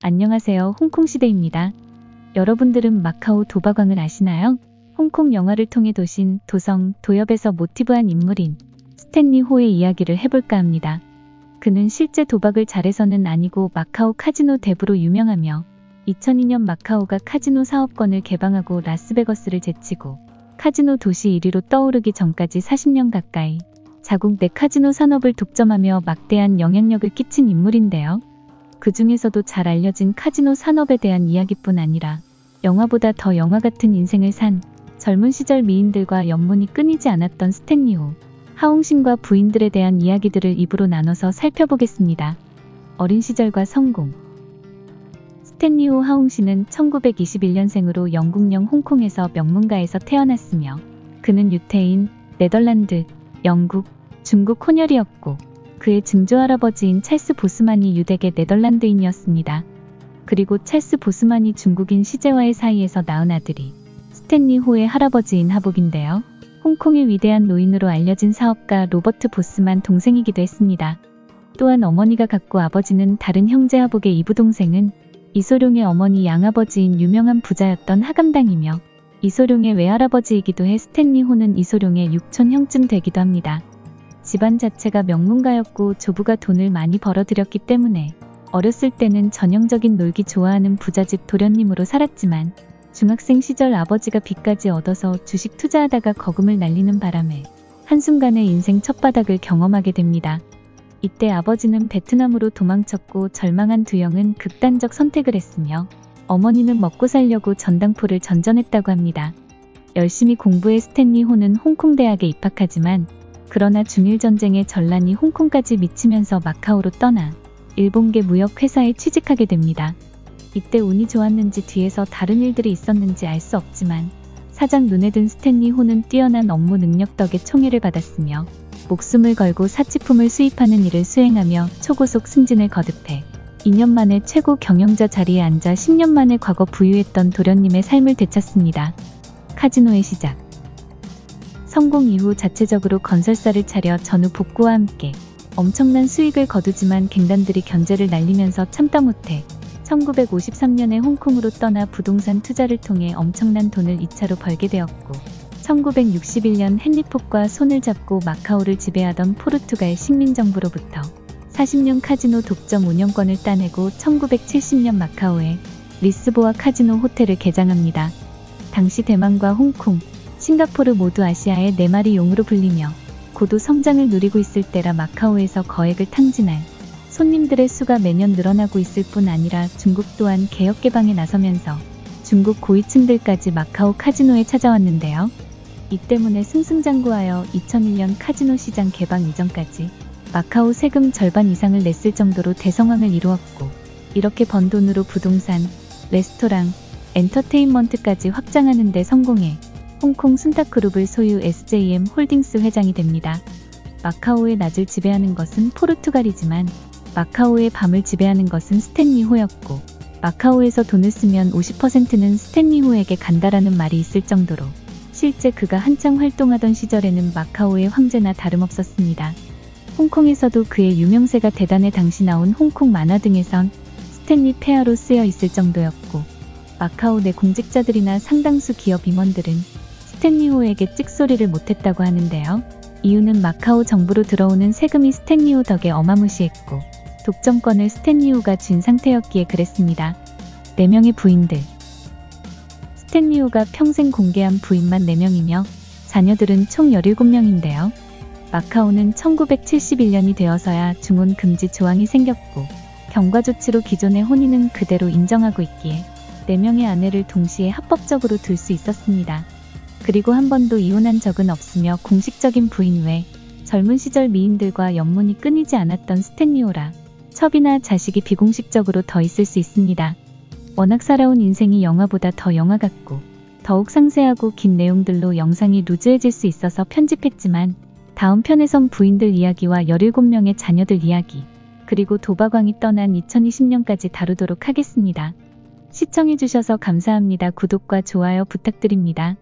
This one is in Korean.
안녕하세요. 홍콩시대입니다. 여러분들은 마카오 도박왕을 아시나요? 홍콩 영화를 통해 도신, 도성, 도엽에서 모티브한 인물인 스탠리 호의 이야기를 해볼까 합니다. 그는 실제 도박을 잘해서는 아니고 마카오 카지노 대부로 유명하며 2002년 마카오가 카지노 사업권을 개방하고 라스베거스를 제치고 카지노 도시 1위로 떠오르기 전까지 40년 가까이 자국 내 카지노 산업을 독점하며 막대한 영향력을 끼친 인물인데요. 그 중에서도 잘 알려진 카지노 산업에 대한 이야기뿐 아니라 영화보다 더 영화 같은 인생을 산 젊은 시절 미인들과 연문이 끊이지 않았던 스탠리 호, 하홍신과 부인들에 대한 이야기들을 입으로 나눠서 살펴보겠습니다. 어린 시절과 성공. 스탠리 호 하홍신은 1921년생으로 영국령 홍콩에서 명문가에서 태어났으며 그는 유태인, 네덜란드, 영국, 중국 혼혈이었고 그의 증조할아버지인 찰스 보스만이 유대계 네덜란드인이었습니다. 그리고 찰스 보스만이 중국인 시제와의 사이에서 낳은 아들이 스탠리 호의 할아버지인 하복인데요. 홍콩의 위대한 노인으로 알려진 사업가 로버트 보스만 동생이기도 했습니다. 또한 어머니가 같고 아버지는 다른 형제 하복의 이부동생은 이소룡의 어머니 양아버지인 유명한 부자였던 하감당이며 이소룡의 외할아버지이기도 해 스탠리 호는 이소룡의 육촌형쯤 되기도 합니다. 집안 자체가 명문가였고 조부가 돈을 많이 벌어들였기 때문에 어렸을 때는 전형적인 놀기 좋아하는 부잣집 도련님으로 살았지만 중학생 시절 아버지가 빚까지 얻어서 주식 투자하다가 거금을 날리는 바람에 한순간에 인생 첫바닥을 경험하게 됩니다. 이때 아버지는 베트남으로 도망쳤고 절망한 두 형은 극단적 선택을 했으며 어머니는 먹고 살려고 전당포를 전전했다고 합니다. 열심히 공부해 스탠리 호는 홍콩대학에 입학하지만 그러나 중일전쟁의 전란이 홍콩까지 미치면서 마카오로 떠나 일본계 무역회사에 취직하게 됩니다. 이때 운이 좋았는지 뒤에서 다른 일들이 있었는지 알 수 없지만 사장 눈에 든 스탠리 호는 뛰어난 업무 능력 덕에 총애를 받았으며 목숨을 걸고 사치품을 수입하는 일을 수행하며 초고속 승진을 거듭해 2년 만에 최고 경영자 자리에 앉아 10년 만에 과거 부유했던 도련님의 삶을 되찾습니다. 카지노의 시작. 성공 이후 자체적으로 건설사를 차려 전후 복구와 함께 엄청난 수익을 거두지만 갱단들이 견제를 날리면서 참다 못해 1953년에 홍콩으로 떠나 부동산 투자를 통해 엄청난 돈을 2차로 벌게 되었고 1961년 헨리 폭과 손을 잡고 마카오를 지배하던 포르투갈 식민정부로부터 40년 카지노 독점 운영권을 따내고 1970년 마카오에 리스보아 카지노 호텔을 개장합니다. 당시 대만과 홍콩, 싱가포르 모두 아시아의 4마리 용으로 불리며 고도 성장을 누리고 있을 때라 마카오에서 거액을 탕진할 손님들의 수가 매년 늘어나고 있을 뿐 아니라 중국 또한 개혁 개방에 나서면서 중국 고위층들까지 마카오 카지노에 찾아왔는데요. 이 때문에 승승장구하여 2001년 카지노 시장 개방 이전까지 마카오 세금 절반 이상을 냈을 정도로 대성황을 이루었고 이렇게 번 돈으로 부동산, 레스토랑, 엔터테인먼트까지 확장하는 데 성공해 홍콩 순탁그룹을 소유 SJM 홀딩스 회장이 됩니다. 마카오의 낮을 지배하는 것은 포르투갈이지만 마카오의 밤을 지배하는 것은 스탠리 호였고 마카오에서 돈을 쓰면 50%는 스탠리 호에게 간다라는 말이 있을 정도로 실제 그가 한창 활동하던 시절에는 마카오의 황제나 다름없었습니다. 홍콩에서도 그의 유명세가 대단해 당시 나온 홍콩 만화 등에선 스탠리 폐하로 쓰여 있을 정도였고 마카오 내 공직자들이나 상당수 기업 임원들은 스탠리 호에게 찍소리를 못했다고 하는데요. 이유는 마카오 정부로 들어오는 세금이 스탠리 호 덕에 어마무시했고 독점권을 스탠리 호가 쥔 상태였기에 그랬습니다. 4명의 부인들. 스탠리 호가 평생 공개한 부인만 4명이며 자녀들은 총 17명인데요. 마카오는 1971년이 되어서야 중혼 금지 조항이 생겼고 경과 조치로 기존의 혼인은 그대로 인정하고 있기에 4명의 아내를 동시에 합법적으로 둘 수 있었습니다. 그리고 한 번도 이혼한 적은 없으며 공식적인 부인 외 젊은 시절 미인들과 연문이 끊이지 않았던 스탠리 호라 첩이나 자식이 비공식적으로 더 있을 수 있습니다. 워낙 살아온 인생이 영화보다 더 영화 같고 더욱 상세하고 긴 내용들로 영상이 루즈해질 수 있어서 편집했지만 다음 편에선 부인들 이야기와 17명의 자녀들 이야기 그리고 도박왕이 떠난 2020년까지 다루도록 하겠습니다. 시청해주셔서 감사합니다. 구독과 좋아요 부탁드립니다.